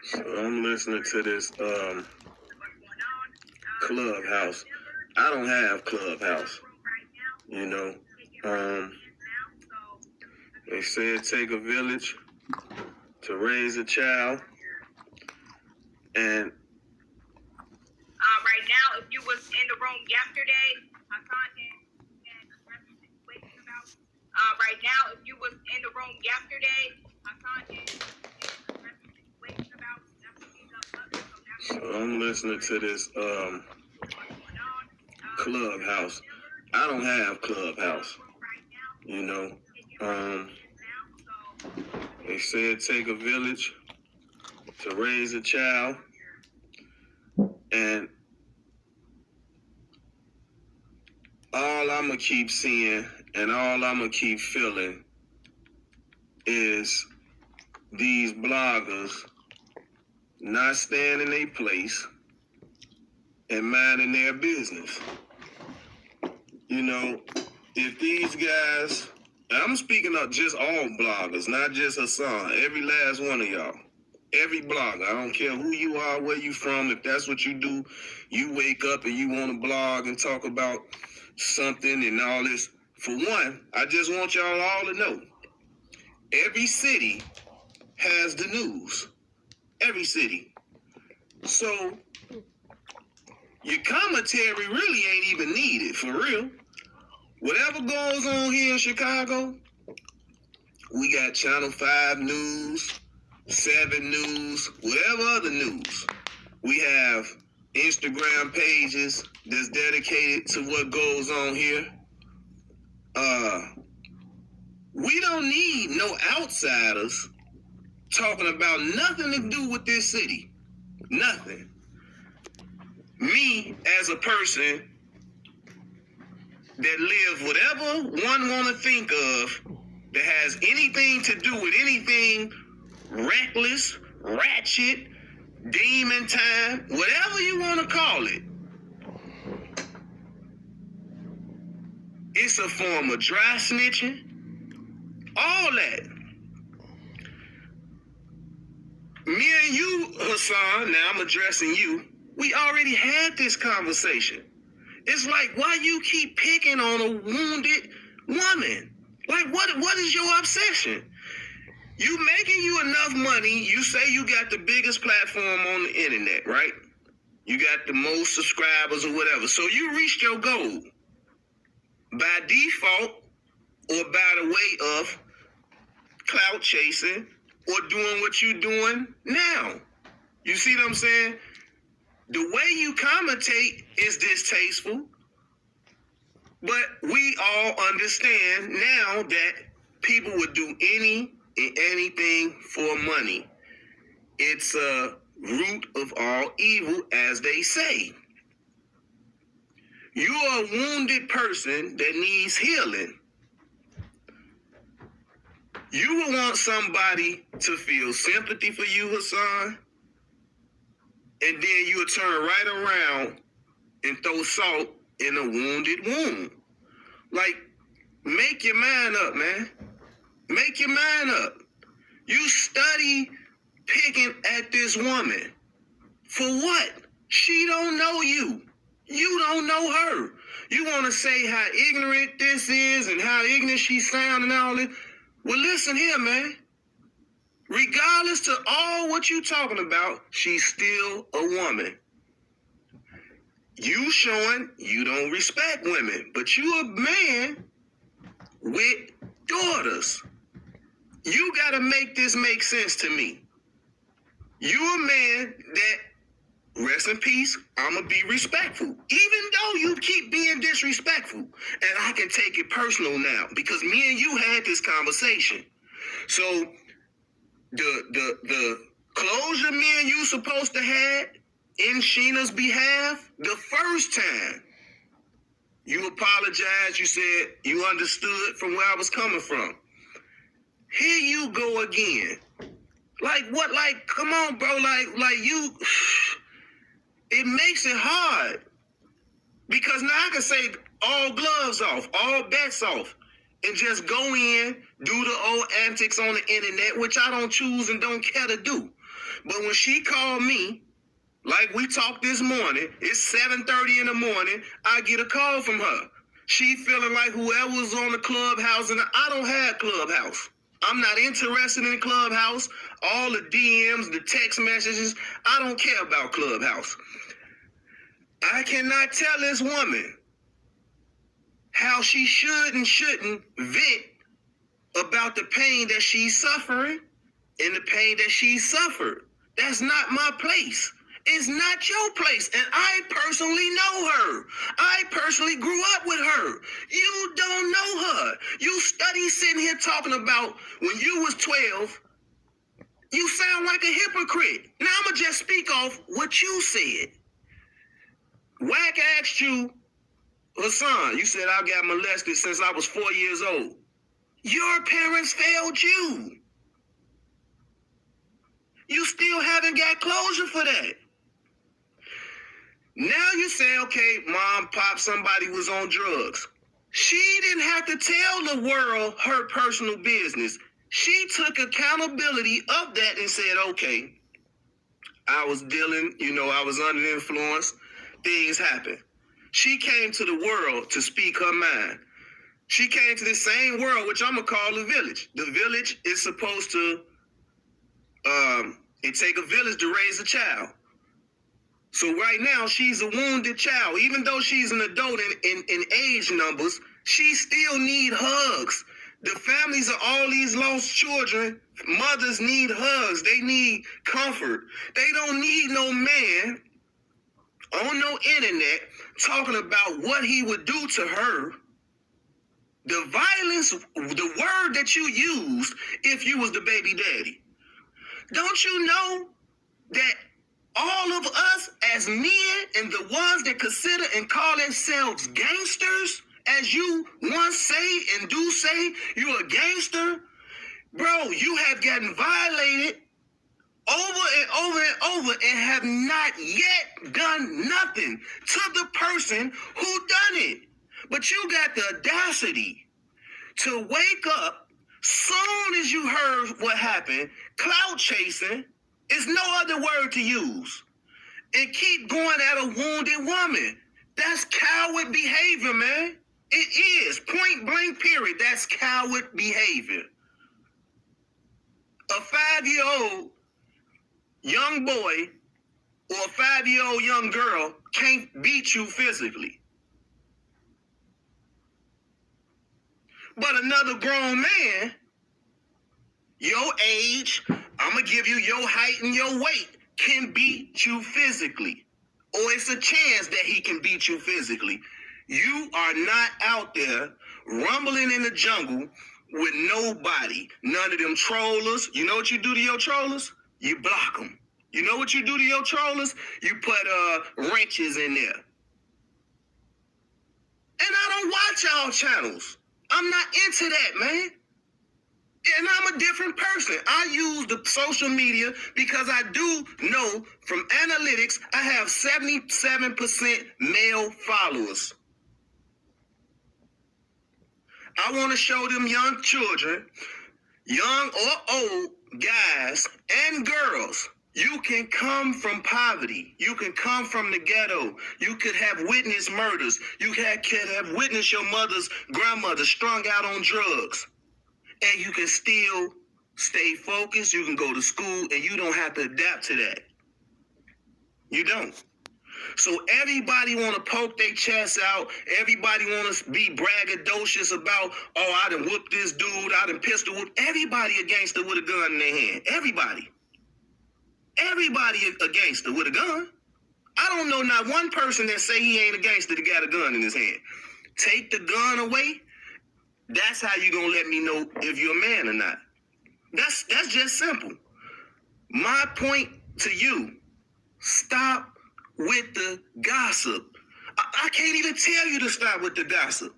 So I'm listening to this Clubhouse. I don't have Clubhouse. You know, they say it take a village to raise a child, and right now, if you was in the room yesterday, Hassan and right now, if you was in the room yesterday, so I'm listening to this Clubhouse. I don't have Clubhouse. You know, they say it take a village to raise a child, and all I'm going to keep seeing and all I'm going to keep feeling is these bloggers not staying in their place and minding their business. You know, if these guys, and I'm speaking of just all bloggers, not just Hassan, every last one of y'all, every blogger, I don't care who you are, where you from, if that's what you do, you wake up and you want to blog and talk about something and all this. For one, I just want y'all all to know, every city has the news. Every city. So your commentary really ain't even needed, for real. Whatever goes on here in Chicago, we got Channel 5 News, 7 News, whatever other news. We have Instagram pages that's dedicated to what goes on here. We don't need no outsiders talking about nothing to do with this city. Nothing. Me, as a person that lives whatever one want to think of that has anything to do with anything reckless, ratchet, demon time, whatever you want to call it. It's a form of dry snitching. All that. Me and you, Hassan, now I'm addressing you, we already had this conversation. It's like, why you keep picking on a wounded woman? Like, what is your obsession? You making you enough money, you say you got the biggest platform on the internet, right? You got the most subscribers or whatever. So you reached your goal by default or by the way of clout chasing or doing what you're doing now. You see what I'm saying? The way you commentate is distasteful, but we all understand now that people would do any and anything for money. It's a root of all evil, as they say. You're a wounded person that needs healing. You will want somebody to feel sympathy for you, Hassan, and then you'll turn right around and throw salt in a wounded wound. Like, make your mind up, man. Make your mind up. You study picking at this woman. For what? She don't know you. You don't know her. You want to say how ignorant this is and how ignorant she sound and all this. Well, listen here, man. Regardless to all what you talking about, she's still a woman. You showing you don't respect women, but you a man with daughters. You gotta make this make sense to me. You a man that, rest in peace, I'ma be respectful. Even though you keep being disrespectful. And I can take it personal now, because me and you had this conversation. So the closure me and you supposed to have in Sheena's behalf, the first time, you apologized, you said you understood from where I was coming from. Here you go again. Like what? Like, come on, bro. Like you, it makes it hard. Because now I can say all gloves off, all bets off, and just go in, do the old antics on the internet, which I don't choose and don't care to do. But when she called me, like we talked this morning, it's 7:30 in the morning, I get a call from her. She feeling like whoever's on the Clubhouse, and I don't have Clubhouse. I'm not interested in Clubhouse. All the DMs, the text messages, I don't care about Clubhouse. I cannot tell this woman how she should and shouldn't vent about the pain that she's suffering and the pain that she suffered. That's not my place. It's not your place. And I personally know her. I personally grew up with her. You don't know her. You study sitting here talking about when you was 12. You sound like a hypocrite. Now I'm going to just speak off what you said. Wack asked you, Hassan, you said I got molested since I was 4 years old. Your parents failed you. You still haven't got closure for that. Now you say, okay, mom, pop, somebody was on drugs. She didn't have to tell the world her personal business. She took accountability of that and said, okay, I was dealing, I was under the influence. Things happen. She came to the world to speak her mind. She came to the same world, which I'm going to call the village. The village is supposed to, it take a village to raise a child. So right now, she's a wounded child. Even though she's an adult in age numbers, she still need hugs. The families of all these lost children, mothers need hugs. They need comfort. They don't need no man on no internet talking about what he would do to her. The violence, the word that you used if you was the baby daddy. Don't you know that all of us as men and the ones that consider and call themselves gangsters, as you once say and do say, you're a gangster, bro, you have gotten violated over and over and over and have not yet done nothing to the person who done it. But you got the audacity to wake up soon as you heard what happened, clout chasing is no other word to use, and keep going at a wounded woman. That's coward behavior, man. It is. Point blank, period. That's coward behavior. A 5-year-old young boy or a 5-year-old young girl can't beat you physically. But another grown man, your age, I'm going to give you your height and your weight, can beat you physically. Or it's a chance that he can beat you physically. You are not out there rumbling in the jungle with nobody. None of them trollers. You know what you do to your trollers? You block them. You know what you do to your trollers? You put wrenches in there. And I don't watch y'all channels. I'm not into that, man. And I'm a different person. I use the social media because I do know from analytics I have 77% male followers. I want to show them young children, young or old guys and girls, you can come from poverty. You can come from the ghetto. You could have witnessed murders. You could have witnessed your mother's grandmother strung out on drugs. And you can still stay focused. You can go to school and you don't have to adapt to that. You don't. So everybody want to poke their chest out. Everybody want to be braggadocious about, oh, I done whooped this dude. I done pistol whooped. Everybody a gangster with a gun in their hand. Everybody. Everybody a gangster with a gun. I don't know not one person that say he ain't a gangster that got a gun in his hand. Take the gun away. That's how you gonna let me know if you're a man or not. That's just simple. My point to you, stop with the gossip. I can't even tell you to stop with the gossip.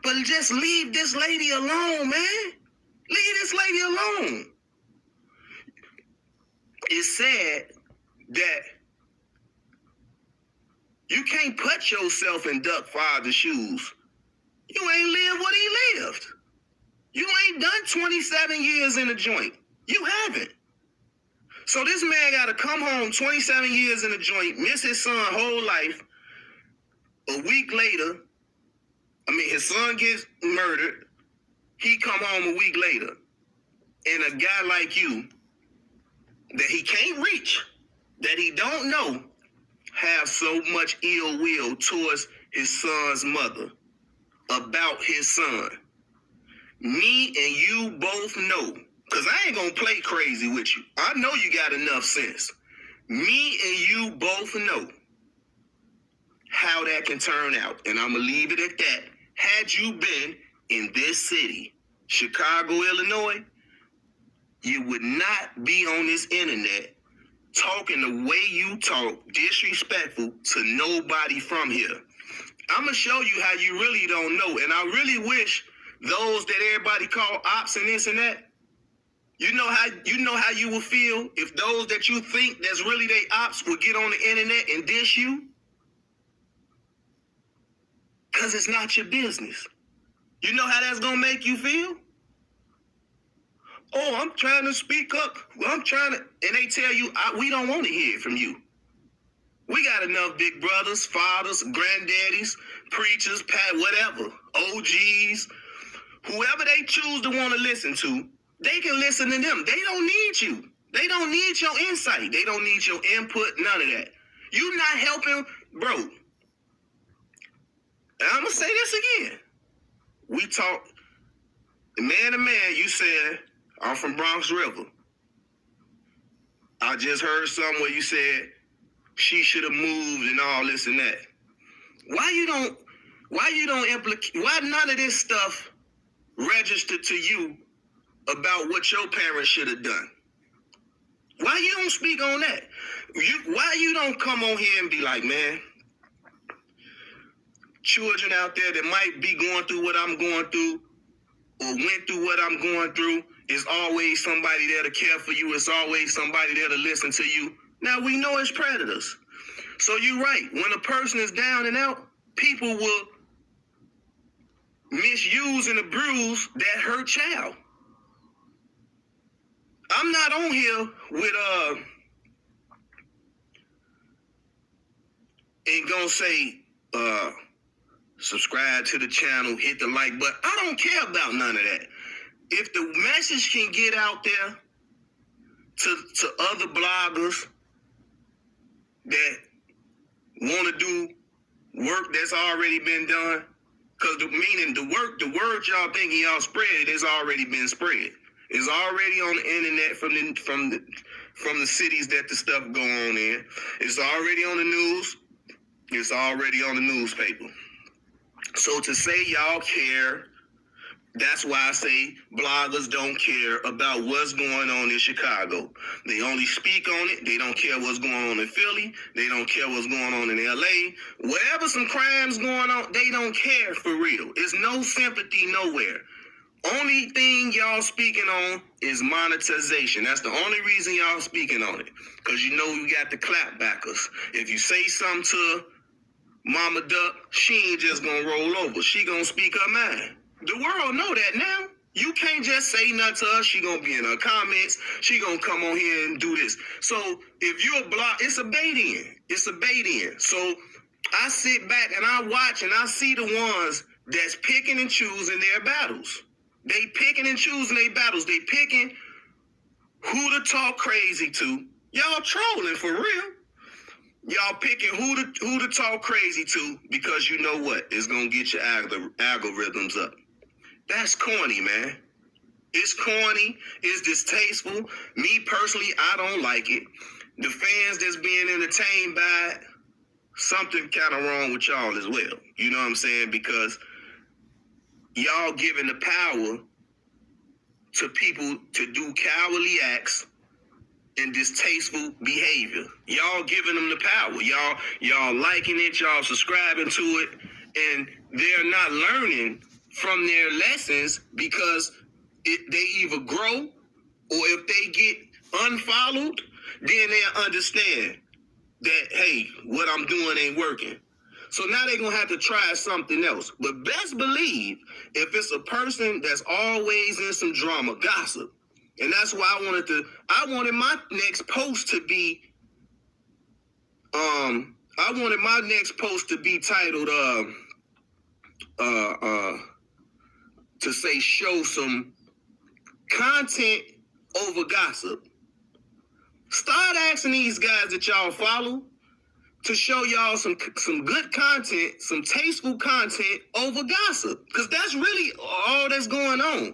But just leave this lady alone, man. Leave this lady alone. It's sad that you can't put yourself in Duck Father's shoes. You ain't lived what he lived. You ain't done 27 years in a joint. You haven't. So this man got to come home 27 years in a joint, miss his son whole life. A week later, his son gets murdered. He come home a week later. And a guy like you, that he can't reach, that he don't know, have so much ill will towards his son's mother about his son. Me and you both know, because I ain't going to play crazy with you. I know you got enough sense. Me and you both know how that can turn out. And I'm going to leave it at that. Had you been in this city, Chicago, Illinois, you would not be on this internet talking the way you talk, disrespectful to nobody from here. I'm going to show you how you really don't know. And I really wish those that everybody call ops and this and that, you know how you would feel if those that you think that's really they ops would get on the internet and dish you? Because it's not your business. You know how that's going to make you feel? Oh, I'm trying to speak up. And they tell you, we don't want to hear it from you. We got enough big brothers, fathers, granddaddies, preachers, whatever, OGs, whoever they choose to want to listen to, they can listen to them. They don't need you. They don't need your insight. They don't need your input, none of that. You not helping, bro. And I'm going to say this again. We talk, man to man, you said, I'm from Bronx River. I just heard something where you said she should have moved and all this and that. Why none of this stuff registered to you about what your parents should have done? Why you don't speak on that? Why you don't come on here and be like, man, children out there that might be going through what I'm going through or went through what I'm going through, is always somebody there to care for you. It's always somebody there to listen to you. Now, we know it's predators. So you're right. When a person is down and out, people will misuse and abuse that hurt child. I'm not on here with ain't gonna say subscribe to the channel, hit the like button. I don't care about none of that. If the message can get out there to other bloggers that want to do work that's already been done, because the word y'all thinking y'all spread has already been spread. It's already on the internet from the cities that the stuff go on in. It's already on the news. It's already on the newspaper. So to say y'all care, that's why I say bloggers don't care about what's going on in Chicago. They only speak on it. They don't care what's going on in Philly. They don't care what's going on in LA. Wherever some crime's going on, they don't care for real. It's no sympathy nowhere. Only thing y'all speaking on is monetization. That's the only reason y'all speaking on it. Because you know you got the clapbackers. If you say something to Mama Duck, she ain't just gonna roll over. She gonna speak her mind. The world know that now. You can't just say nothing to her. She gonna be in her comments. She gonna come on here and do this. So if you're a blog, it's a bait in. It's a bait in. So I sit back and I watch and I see the ones that's picking and choosing their battles. They picking and choosing their battles. They picking who to talk crazy to. Y'all trolling for real. Y'all picking who to talk crazy to because you know what? It's gonna get your algorithms up. That's corny, man. It's corny. It's distasteful. Me personally, I don't like it. The fans that's being entertained by it, something kind of wrong with y'all as well. You know what I'm saying? Because y'all giving the power to people to do cowardly acts and distasteful behavior. Y'all giving them the power. Y'all liking it. Y'all subscribing to it. And they're not learning from their lessons because they either grow or if they get unfollowed, then they'll understand that, hey, what I'm doing ain't working. So now they're going to have to try something else. But best believe, if it's a person that's always in some drama, gossip, And that's why I wanted my next post to be, titled, to say show some content over gossip. Start asking these guys that y'all follow to show y'all some good content, some tasteful content over gossip. Because that's really all that's going on.